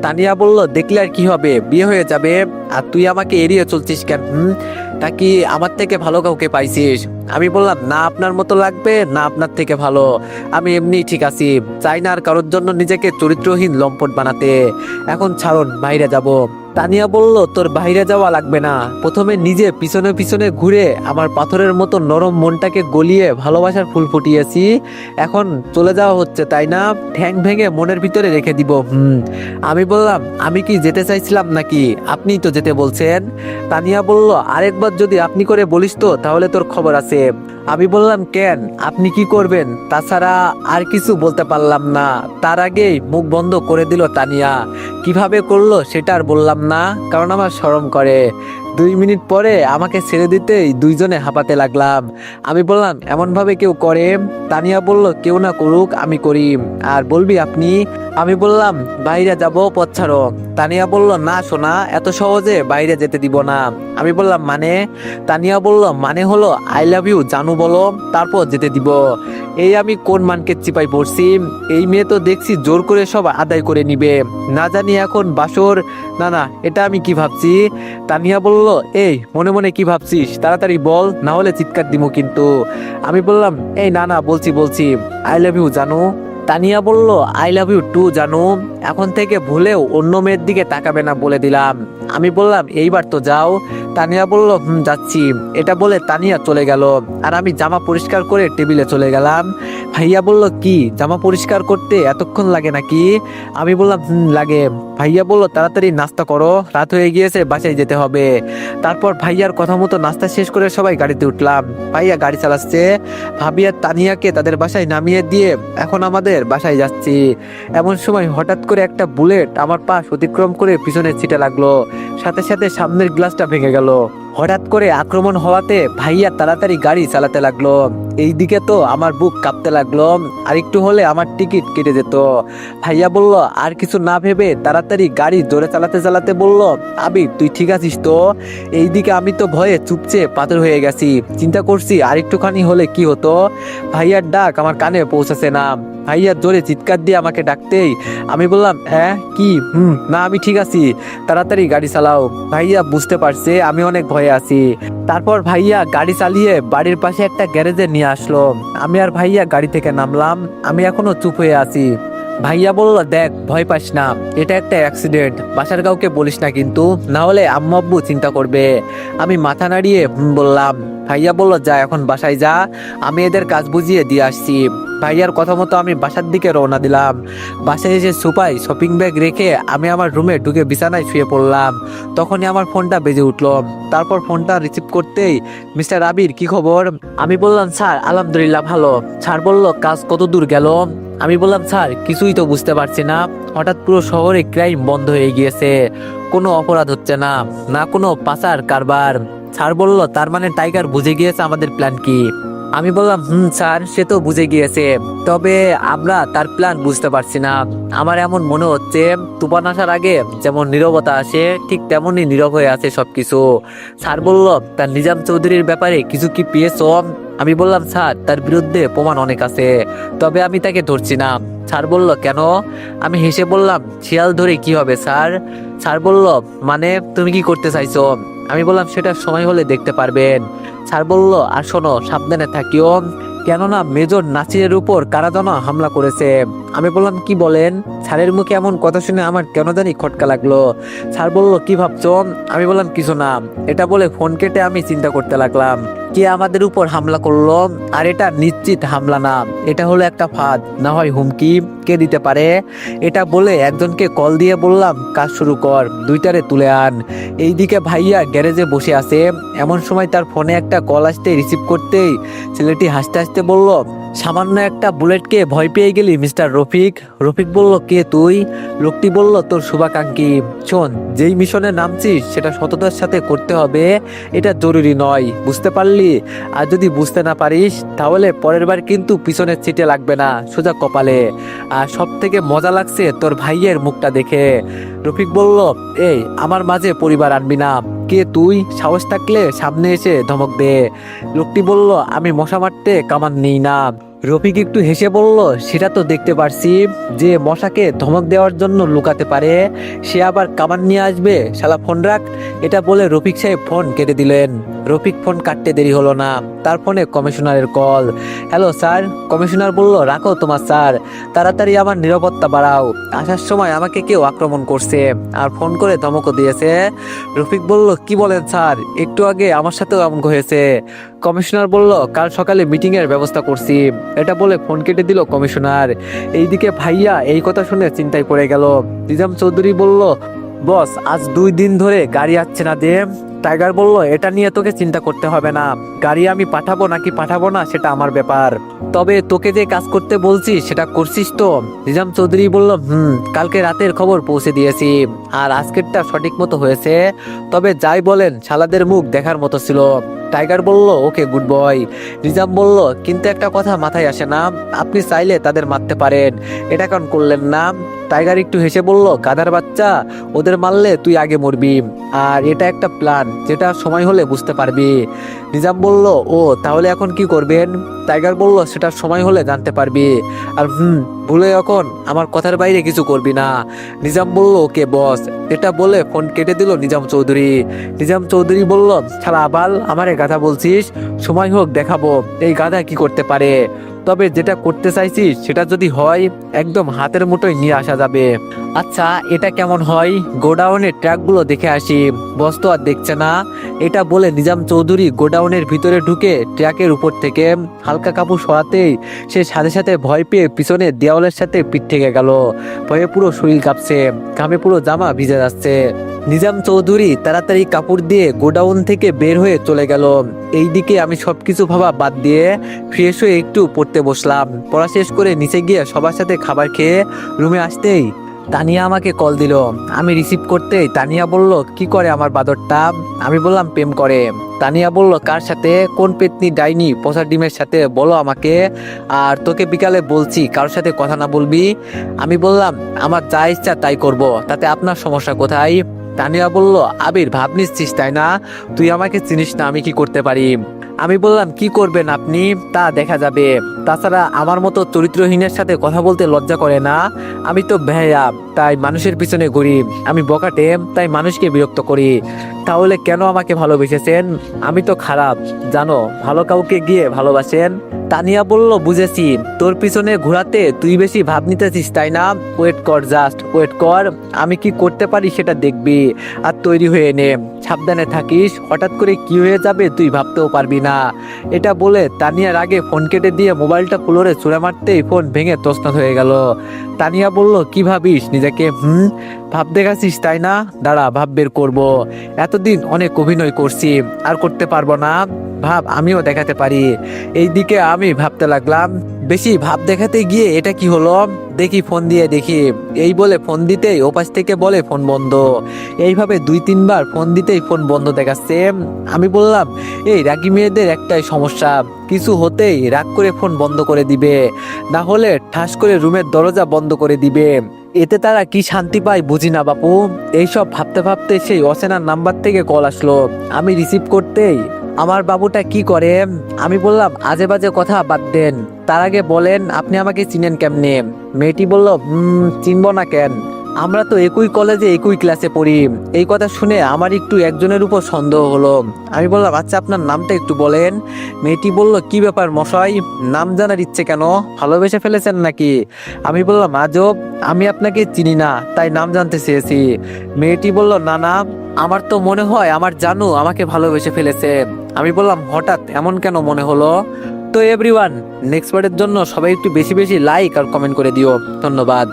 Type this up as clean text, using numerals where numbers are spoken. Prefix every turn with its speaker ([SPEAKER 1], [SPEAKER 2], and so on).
[SPEAKER 1] তানিয়া বলল, দেখলে আর কি হবে, বিয়ে হয়ে যাবে। আর তুই আমাকে এড়িয়ে চলছিস কেন? তা কি আমার থেকে ভালো কাউকে পাইছিস? আমি বললাম, না আপনার মতো লাগবে না আপনার থেকে ভালো, আমি এমনি ঠিক আছি, চাই না আর কারোর জন্য নিজেকে চরিত্রহীন লম্পট বানাতে। এখন ছাড়ুন, বাইরে যাব। তানিয়া বলল, তোর বাইরে যাওয়া লাগবে না, প্রথমে নিজে পিছনে পিছনে ঘুরে আমার পাথরের মতো নরম মনটাকে গলিয়ে ভালোবাসার ফুল ফুটিয়েছি, এখন চলে যাওয়া হচ্ছে তাই না? ঠ্যাং ভেঙে মনের ভিতরে রেখে দিব। আমি বললাম, আমি কি যেতে চাইছিলাম নাকি? আপনিই তো যেতে বলছেন। তানিয়া বলল, আরেকবার যদি আপনি করে বলিস তো তাহলে তোর খবর আছে। আমি বললাম, কেন, আপনি কি করবেন? তাছাড়া আর কিছু বলতে পারলাম না। তার আগেই মুখ বন্ধ করে দিল তানিয়া। কিভাবে করলো সেটা আর বললাম না, কারণ আমার শরম করে। 2 মিনিট পরে আমাকে ছেড়ে দিতেই দুইজনে হাঁপাতে লাগলাম। আমি বললাম, এমন ভাবে কেউ করে? তানিয়া বলল, কেউ না করুক, আমি করি। আর বলবি আপনি? আমি বললাম, বাইরে যাব, পথ ছাড়ো। তানিয়া বলল, না সোনা, এত সহজে বাইরে যেতে দিব না। আমি বললাম, মানে? তানিয়া বলল, মানে হলো আই লাভ ইউ জানু বলো, তারপর যেতে দিব। এই আমি কোন মানকে চিপাই পড়ছি? এই মেয়ে তো দেখছি জোর করে সব আদায় করে নিবে, না জানি এখন বাসর। না না, এটা আমি কি ভাবছি? তানিয়া বলল, এই মনে মনে কি ভাবছিস, তাড়াতাড়ি বল, না হলে চিৎকার দিমু কিন্তু। আমি বললাম, এই না না, বলছি বলছি, আই লাভ ইউ জানু। তানিয়া বলল, আই লাভ ইউ টু জানু, এখন থেকে ভুলেও অন্য মেয়ের দিকে তাকাবে না বলে দিলাম। আমি বললাম, এইবার তো যাও। তানিয়া বলল, যাচ্ছি। এটা বলে তানিয়া চলে গেল, আর আমি জামা পরিষ্কার করে টেবিলে চলে গেলাম। ভাইয়া বলল, কি জামা পরিষ্কার করতে এতক্ষণ লাগে নাকি? আমি বললাম, লাগে। ভাইয়া বলল, তাড়াতাড়ি নাস্তা করো, রাত হয়ে গিয়েছে, বাসায় যেতে হবে। তারপর ভাইয়ার কথা মতো নাস্তা শেষ করে সবাই গাড়িতে উঠলাম। ভাইয়া গাড়ি চালাচ্ছে। ভাবি আর তানিয়াকে তাদের বাসায় নামিয়ে দিয়ে এখন আমাদের বাসায় যাচ্ছি। এমন সময় হঠাৎ করে একটা বুলেট আমার পাশ অতিক্রম করে পিছনে ছিটে লাগলো, সাথে সাথে সামনের গ্লাসটা ভেঙে গেল। হঠাৎ করে আক্রমণ হওয়াতে ভাইয়া তাড়াতাড়ি গাড়ি চালাতে লাগলো। এইদিকে তো আমার বুক কাঁপতে লাগলো, আর একটু হলে আমার টিকিট কেটে যেত। ভাইয়া বলল, আর কিছু না ভেবে তাড়াতাড়ি গাড়ি জোরে চালাতে চালাতে বলল, আবির তুই ঠিক আছিস তো? এইদিকে আমি তো ভয়ে চুপচে পাথর হয়ে গেছি, চিন্তা করছি আর একটুখানি হলে কি হতো। ভাইয়ার ডাক আমার কানে পৌঁছাছে না। ভাইয়া জোরে চিৎকার দিয়ে আমাকে ডাকতেই আমি বললাম, হ্যাঁ কি? না আমি ঠিক আছি, তাড়াতাড়ি গাড়ি চালাও। ভাইয়া বুঝতে পারছে আমি অনেক ভয়ে আছি। তারপর ভাইয়া গাড়ি চালিয়ে বাড়ির পাশে একটা গ্যারেজে নিয়ে আসলো। আমি আর ভাইয়া গাড়ি থেকে নামলাম। আমি এখনো চুপ হয়ে আছি। ভাইয়া বলল, দেখ ভয় পাস না, এটা একটা অ্যাক্সিডেন্ট, বাসার কাউকে বলিস না কিন্তু, না হলে আম্মু আব্বু চিন্তা করবে। আমি মাথা নাড়িয়ে বললাম। ভাইয়া বলল, যা এখন বাসায় যা, আমি এদের কাজ বুঝিয়ে দিয়ে আসছি। ভাইয়ার কথা মতো আমি বাসার দিকে রওনা দিলাম। বাসায় এসে সোফায় শপিং ব্যাগ রেখে আমি আমার রুমে ঢুকে বিছানায় শুয়ে পড়লাম। তখনই আমার ফোনটা বেজে উঠলো। তারপর ফোনটা রিসিভ করতেই, মিস্টার আবির কি খবর? আমি বললাম, স্যার আলহামদুলিল্লাহ ভালো। স্যার বলল, কাজ কত দূর গেল? আমি বললাম, স্যার কিছুই তো বুঝতে পারছি না, হঠাৎ পুরো শহরে ক্রাইম বন্ধ হয়ে গিয়েছে, কোনো অপরাধ হচ্ছে না, না কোনো পাচার কারবার। স্যার বলল, তার মানে টাইগার বুঝে গিয়েছে আমাদের প্ল্যান কি? আমি বললাম, স্যার সে তো বুঝে গিয়েছে, তবে আমরা তার প্ল্যান বুঝতে পারছি না। আমার এমন মনে হচ্ছে তুফান আসার আগে যেমন নীরবতা আসে, ঠিক তেমনই নীরব হয়ে আছে সবকিছু। স্যার বলল, তার নিজাম চৌধুরীর ব্যাপারে কিছু কি পেয়েছো? আমি বললাম, স্যার তার বিরুদ্ধে প্রমাণ অনেক আছে, তবে আমি তাকে ধরছি না। স্যার বলল, কেন? আমি হেসে বললাম, শিয়াল ধরে কি হবে স্যার? স্যার বলল, মানে তুমি কি করতে চাইছো? আমি বললাম, সেটা সময় হলে দেখতে পারবেন। স্যার বলল, আর শোনো, সাবধানে থাকিও, কেননা মেজর নাসিরের উপর কারা যেন হামলা করেছে। আমি বললাম, কি বলেন? স্যারের মুখে এমন কথা শুনে আমার কেন জানি খটকা লাগলো। স্যার বলল, কি ভাবছো? আমি বললাম, কিছু না। এটা বলে ফোন কেটে আমি চিন্তা করতে লাগলাম, কে আমাদের উপর হামলা করলো? আর এটা নিশ্চিত হামলা না, এটা হলো একটা ফাঁদ, না হয় হুমকি, কে দিতে পারে? এটা বলে একজনকে কল দিয়ে বললাম, কাজ শুরু কর, দুইটারে তুলে আন। এইদিকে ভাইয়া গ্যারেজে বসে আছে। এমন সময় তার ফোনে একটা কল আসতে রিসিভ করতেই ছেলেটি হাসতে হাসতে বলল, সামান্য একটা বুলেটকে ভয় পেয়ে গেলি মিস্টার রফিক? রফিক বলল, কে তুই? লোকটি বলল, তোর শুভাকাঙ্ক্ষী। শোন, যেই মিশনে নামছিস সেটা সততার সাথে করতে হবে, এটা জরুরি নয়, বুঝতে পারলি? আর যদি বুঝতে না পারিস তাহলে পরের বার কিন্তু পিছনের সিটে লাগবে না, সোজা কপালে। আর সব থেকে মজা লাগছে তোর ভাইয়ের মুখটা দেখে। রফিক বলল, এই আমার মাঝে পরিবার আনবি না, কে তুই? সাহস থাকলে সামনে এসে ধমক দে। লোকটি বলল, আমি মশা মারতে কামান নিই না। রফিক একটু হেসে বলল, সেটা তো দেখতে পারছি, যে মশাকে ধমক দেওয়ার জন্য লুকাতে পারে সে আবার কামান নিয়ে আসবে, শালা ফোন রাখ। এটা বলে রফিক সাহেব ফোন কেটে দিলেন। রফিক ফোন কাটতে দেরি হলো না, তার ফোনে কমিশনারের কল। Hello sir. কমিশনার বলল, রাখো তোমার স্যার, তাড়াতাড়ি আমার নিরাপত্তা বাড়াও, আসার সময় আমাকে কেউ আক্রমণ করছে আর ফোন করে ধমকও দিয়েছে। রফিক বলল, কি বলেন স্যার, একটু আগে আমার সাথেও এমন হয়েছে। কমিশনার বলল, কাল সকালে মিটিং এর ব্যবস্থা করছি। এটা বলে ফোন কেটে দিল কমিশনার। এইদিকে ভাইয়া এই কথা শুনে চিন্তায় পড়ে গেল। নিজাম চৌধুরী বলল, বস আজ 2 দিন ধরে গাড়ি আসছে না যে। টাইগার বলল, এটা নিয়ে তোকে চিন্তা করতে হবে না, গাড়ি আমি পাঠাবো নাকি পাঠাবো না সেটা আমার ব্যাপার, তবে তোকে যে কাজ করতে বলছি সেটা করছিস তো? নিজাম চৌধুরী বলল, কালকে রাতের খবর পৌঁছে দিয়েছি, আর আজকেরটা সঠিক মতো হয়েছে, তবে যাই বলেন শালাদের মুখ দেখার মতো ছিল। টাইগার বলল, ওকে গুড বয়। নিজাম বলল, কিন্তু একটা কথা মাথায় আসে না, আপনি চাইলে তাদের মারতে পারেন, এটা কেন করলেন না? টাইগার একটু হেসে বলল, গাধার বাচ্চা, ওদের মারলে তুই আগে মরবি, আর এটা একটা প্ল্যান যেটা সময় হলে বুঝতে পারবি। নিজাম বলল, ও তাহলে এখন কি করবেন? টাইগার বলল, সেটা সময় হলে জানতে পারবি, আর ভুলে এখন আমার কথার বাইরে কিছু করবি না। নিজাম বলল, ওকে বস। এটা বলে ফোন কেটে দিল নিজাম চৌধুরী। নিজাম চৌধুরী বলল, শালা আবাল, আমারে গাধা বলছিস? সময় হোক দেখাবো এই গাধা কি করতে পারে, তবে যেটা করতে চাইছিস সেটা যদি হয় একদম হাতের মুঠোয় নিয়ে আসা যাবে। আচ্ছা এটা কেমন হয়, গোডাউনের ট্রাকগুলো দেখে আসি, বস তো আর দেখছে না। এটা বলে নিজাম চৌধুরী গোডাউনের ভিতরে ঢুকে ট্রাকের উপর থেকে হালকা কাপড় সরাতেই সে সাথে সাথে ভয় পেয়ে পিছনে দেওয়ালের সাথে পিঠ থেকে গেল। ভয়ে পুরো শরীর কাঁপছে, ঘামে পুরো জামা ভিজে যাচ্ছে। নিজাম চৌধুরী তাড়াতাড়ি কাপড় দিয়ে গোডাউন থেকে বের হয়ে চলে গেল। এইদিকে আমি সবকিছু ভাবা বাদ দিয়ে ফ্রেশ হয়ে একটু পড়তে বসলাম। পড়া শেষ করে নিচে গিয়ে সবার সাথে খাবার খেয়ে রুমে আসতেই তানিয়া আমাকে কল দিল। আমি রিসিভ করতেই তানিয়া বলল, কি করে আমার বাদরটা? আমি বললাম, প্রেম করে। তানিয়া বলল, কার সাথে? কোন পেতনি ডাইনি পচা ডিমের সাথে, বলো আমাকে, আর তোকে বিকালে বলছি কারোর সাথে কথা না বলবি। আমি বললাম, আমার যা ইচ্ছা তাই করব, তাতে আপনার সমস্যা কোথায়? তানিয়া বলল, আবির ভাব নিচ্ছিস তাই না? তুই আমাকে চিনিস না, আমি কি করতে পারি? আমি বললাম, কি করবেন আপনি তা দেখা যাবে, তাছাড়া আমার মতো চরিত্রহীনের সাথে কথা বলতে লজ্জা করে না? আমি তো ভেয়া, তাই মানুষের পিছনে ঘুরি, আমি বকাটে, তাই মানুষকে বিরক্ত করি। তাহলে কেন আমাকে ভালোবেসেছেন? আমি তো খারাপ জানো, ভালো কাউকে গিয়ে ভালোবাসেন। তানিয়া বলল, বুঝেছি, তোর পিছনে ঘোরাতে তুই বেশি ভাব নিতেছিস তাই না? ওয়েট কর, জাস্ট ওয়েট কর, আমি কি করতে পারি সেটা দেখবি, আর তৈরি হয়ে নে, সাবধানে থাকিস, হঠাৎ করে কি হয়ে যাবে তুই ভাবতেও পারবি না। এটা বলে তানিয়ার আগে ফোন কেটে দিয়ে মোবাইলটা ফ্লোরে ছুঁড়ে মারতেই ফোন ভেঙে তছনছ হয়ে গেল। তানিয়া বলল, কি ভাবিস নিজেকে? ভাব দেখাচ্ছিস তাই না? দাঁড়া, ভাব বের করবো। এতদিন অনেক অভিনয় করছি, আর করতে পারবো না, ভাব আমিও দেখাতে পারি। এইদিকে আমি ভাবতে লাগলাম, বেশি ভাব দেখাতে গিয়ে এটা কি হলো, দেখি ফোন দিয়ে দেখি। এই বলে ফোন দিতেই ওপাশ থেকে বলে ফোন বন্ধ। এইভাবে 2-3 বার ফোন দিতেই ফোন বন্ধ দেখাচ্ছে। আমি বললাম, এই রাগী মেয়েদের একটাই সমস্যা, কিছু হতেই রাগ করে ফোন বন্ধ করে দিবে, না হলে ঠাস করে রুমের দরজা বন্ধ করে দিবে। এতে তারা কি শান্তি পায় বুঝি না বাপু। এইসব ভাবতে ভাবতে সেই অচেনা নাম্বার থেকে কল আসলো। আমি রিসিভ করতেই, আমার বাবুটা কি করে? আমি বললাম, আজে বাজে কথা বাদ দেন, তার আগে বলেন আপনি আমাকে চিনেন কেমনে? মেয়েটি বলল, চিনব না কেন, আমরা তো একই কলেজে একই ক্লাসে পড়ি। এই কথা শুনে আমার একটু একজনের উপর সন্দেহ হলো। আমি বললাম, আচ্ছা আপনার নামটা একটু বলেন। মেয়েটি বলল, কি ব্যাপার মশাই, নাম জানার ইচ্ছে কেন, ভালোবেসে ফেলেছেন নাকি? আমি বললাম, আজব, আমি আপনাকে চিনি না, তাই নাম জানতে চেয়েছি। মেয়েটি বলল, না না, আমার তো মনে হয় আমার জানু আমাকে ভালোবেসে ফেলেছে। আমি বললাম, হঠাৎ এমন কেন মনে হলো? তো এভরিওয়ান, নেক্সট পার্টের জন্য সবাই একটু বেশি বেশি লাইক আর কমেন্ট করে দিও। ধন্যবাদ।